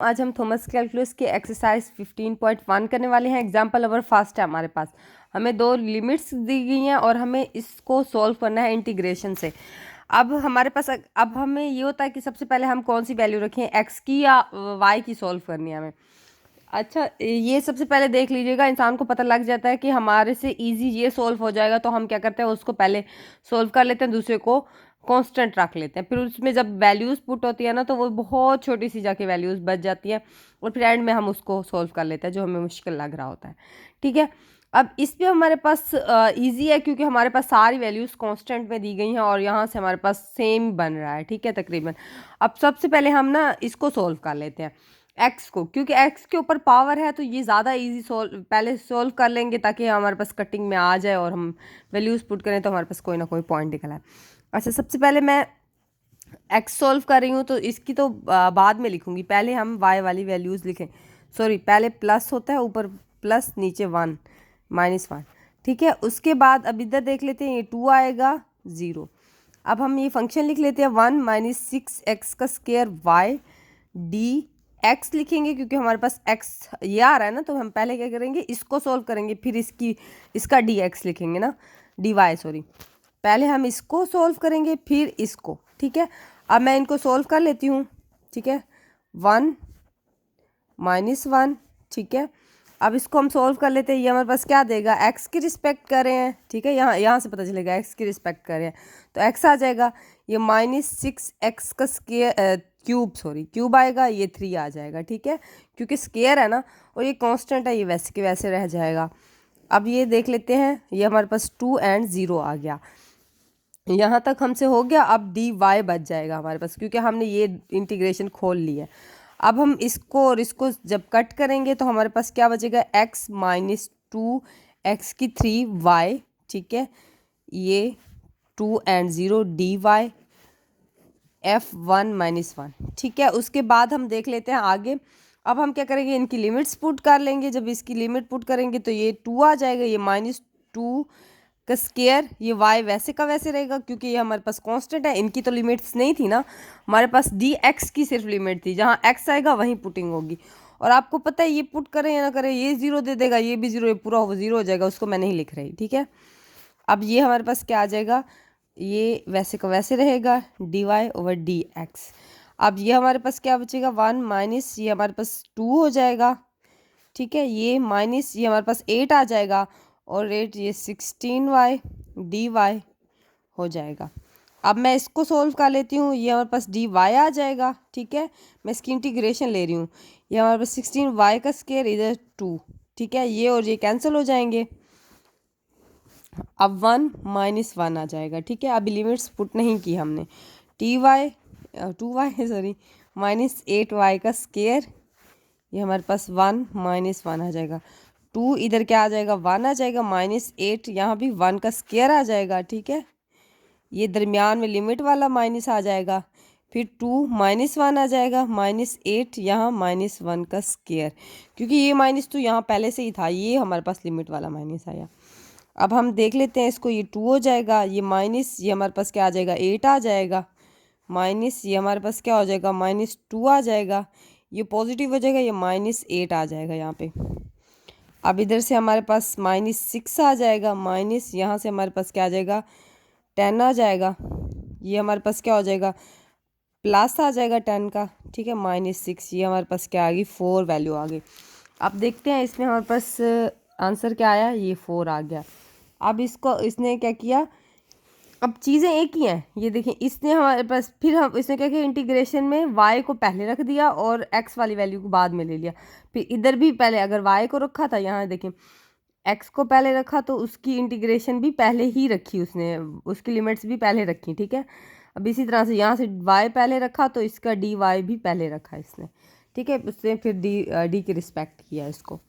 आज हम Thomas calculus की एक्सरसाइज 15.1 करने वाले हैं। एग्जाम्पल नंबर फर्स्ट है हमारे पास। हमें दो लिमिट्स दी गई हैं और हमें इसको सॉल्व करना है इंटीग्रेशन से। अब हमारे पास अब हमें ये होता है कि सबसे पहले हम कौन सी वैल्यू रखें, एक्स की या वाई की सॉल्व करनी है हमें। अच्छा, ये सबसे पहले देख लीजिएगा, इंसान को पता लग जाता है कि हमारे से इजी ये सॉल्व हो जाएगा, तो हम क्या करते हैं उसको पहले सॉल्व कर लेते हैं, दूसरे को कांस्टेंट रख लेते हैं। फिर उसमें जब वैल्यूज़ पुट होती है ना, तो वो बहुत छोटी सी जाके वैल्यूज़ बच जाती है और फिर एंड में हम उसको सॉल्व कर लेते हैं जो हमें मुश्किल लग रहा होता है। ठीक है, अब इस पे हमारे पास इजी है क्योंकि हमारे पास सारी वैल्यूज़ कांस्टेंट में दी गई हैं और यहाँ से हमारे पास सेम बन रहा है। ठीक है, तकरीबन। अब सबसे पहले हम ना इसको सॉल्व कर लेते हैं एक्स को, क्योंकि एक्स के ऊपर पावर है तो ये ज़्यादा इजी सॉल्व पहले सॉल्व कर लेंगे ताकि हमारे पास कटिंग में आ जाए और हम वैल्यूज़ पुट करें तो हमारे पास कोई ना कोई पॉइंट निकल आए। अच्छा, सबसे पहले मैं एक्स सॉल्व कर रही हूँ तो इसकी तो बाद में लिखूंगी, पहले हम वाई वाली वैल्यूज़ लिखें। सॉरी, पहले प्लस होता है, ऊपर प्लस नीचे वन -1। ठीक है, उसके बाद अब इधर देख लेते हैं, ये 2 आएगा 0। अब हम ये फंक्शन लिख लेते हैं 1 - 6x का स्क्वायर वाई डी एक्स लिखेंगे क्योंकि हमारे पास एक्स ये आ रहा है ना, तो हम पहले क्या करेंगे, इसको सॉल्व करेंगे, फिर इसका डी एक्स लिखेंगे ना, डी वाई सॉरी। पहले हम इसको सॉल्व करेंगे फिर इसको। ठीक है, अब मैं इनको सॉल्व कर लेती हूँ। ठीक है, 1 - 1। ठीक है, अब इसको हम सॉल्व कर लेते हैं। ये हमारे पास क्या देगा, एक्स की रिस्पेक्ट कर रहे हैं। ठीक है, यहाँ से पता चलेगा एक्स की रिस्पेक्ट कर रहे हैं, तो एक्स आ जाएगा। ये -6x का स्क्वायर क्यूब आएगा, ये 3 आ जाएगा। ठीक है, क्योंकि स्क्वायर है ना और ये कांस्टेंट है, ये वैसे के वैसे रह जाएगा। अब ये देख लेते हैं, ये हमारे पास 2 और 0 आ गया। यहाँ तक हमसे हो गया। अब डी वाई बच जाएगा हमारे पास क्योंकि हमने ये इंटीग्रेशन खोल ली है। अब हम इसको और इसको जब कट करेंगे तो हमारे पास क्या बचेगा, x - 2x की 3y। ठीक है, ये 2 और 0 डी वाई f1 - 1। ठीक है, उसके बाद हम देख लेते हैं आगे। अब हम क्या करेंगे, इनकी लिमिट्स पुट कर लेंगे। जब इसकी लिमिट पुट करेंगे तो ये 2 आ जाएगा, ये -2 का स्क्वायर, ये y वैसे का वैसे रहेगा क्योंकि ये हमारे पास कांस्टेंट है। इनकी तो लिमिट्स नहीं थी ना, हमारे पास डी एक्स की सिर्फ लिमिट थी, जहाँ x आएगा वहीं पुटिंग होगी। और आपको पता है ये पुट करें या ना करें, ये 0 दे देगा, ये भी 0, ये पूरा 0 हो जाएगा, उसको मैं नहीं लिख रही। ठीक है, अब ये हमारे पास क्या आ जाएगा, ये वैसे का वैसे रहेगा, D Y over D X. अब ये हमारे पास क्या बचेगा, 1 माइनस ये हमारे पास 2 हो जाएगा। ठीक है, ये माइनस ये हमारे पास 8 आ जाएगा और 8 ये 16y डी वाई हो जाएगा। अब मैं इसको सोल्व कर लेती हूँ, ये हमारे पास डी वाई आ जाएगा। ठीक है, मैं इसकी इंटीग्रेशन ले रही हूँ। ये हमारे पास 16y का स्क्वायर इधर 2। ठीक है, ये और ये कैंसिल हो जाएंगे। अब 1 - 1 आ जाएगा। ठीक है, अभी लिमिट्स पुट नहीं की हमने। 2y सॉरी -8y का स्क्वायर, ये हमारे पास 1 - 1 आ जाएगा। 2 इधर क्या आ जाएगा, 1 आ जाएगा, -8 यहाँ भी 1 का स्क्वायर आ जाएगा। ठीक है, ये दरमियान में लिमिट वाला माइनस आ जाएगा। फिर 2 - 1 आ जाएगा, -8 यहाँ -1 का स्क्वायर, क्योंकि ये माइनस तो यहाँ पहले से ही था, ये हमारे पास लिमिट वाला माइनस आया। अब हम देख लेते हैं इसको, ये 2 हो जाएगा, ये माइनस ये हमारे पास क्या आ जाएगा, 8 आ जाएगा, माइनस ये हमारे पास क्या हो जाएगा, -2 आ जाएगा, ये पॉजिटिव हो जाएगा, ये -8 आ जाएगा यहाँ पे। अब इधर से हमारे पास -6 आ जाएगा, माइनस यहाँ से हमारे पास क्या आ जाएगा, 10 आ जाएगा, ये हमारे पास क्या हो जाएगा, प्लस आ जाएगा 10 का। ठीक है, -6 ये हमारे पास क्या आ गई, 4 वैल्यू आ गई। अब देखते हैं इसमें हमारे पास आंसर क्या आया, ये 4 आ गया। अब इसने क्या किया, अब चीज़ें एक ही हैं, ये देखें, इसने हमारे पास फिर हम इसने क्या किया, इंटीग्रेशन में y को पहले रख दिया और x वाली वैल्यू को बाद में ले लिया। फिर इधर भी पहले अगर y को रखा था, यहाँ देखें x को पहले रखा तो उसकी इंटीग्रेशन भी पहले ही रखी उसने, उसकी लिमिट्स भी पहले रखी। ठीक है, अब इसी तरह से यहाँ से y पहले रखा तो इसका dy भी पहले रखा इसने। ठीक है, उसने फिर डी की रिस्पेक्ट किया इसको।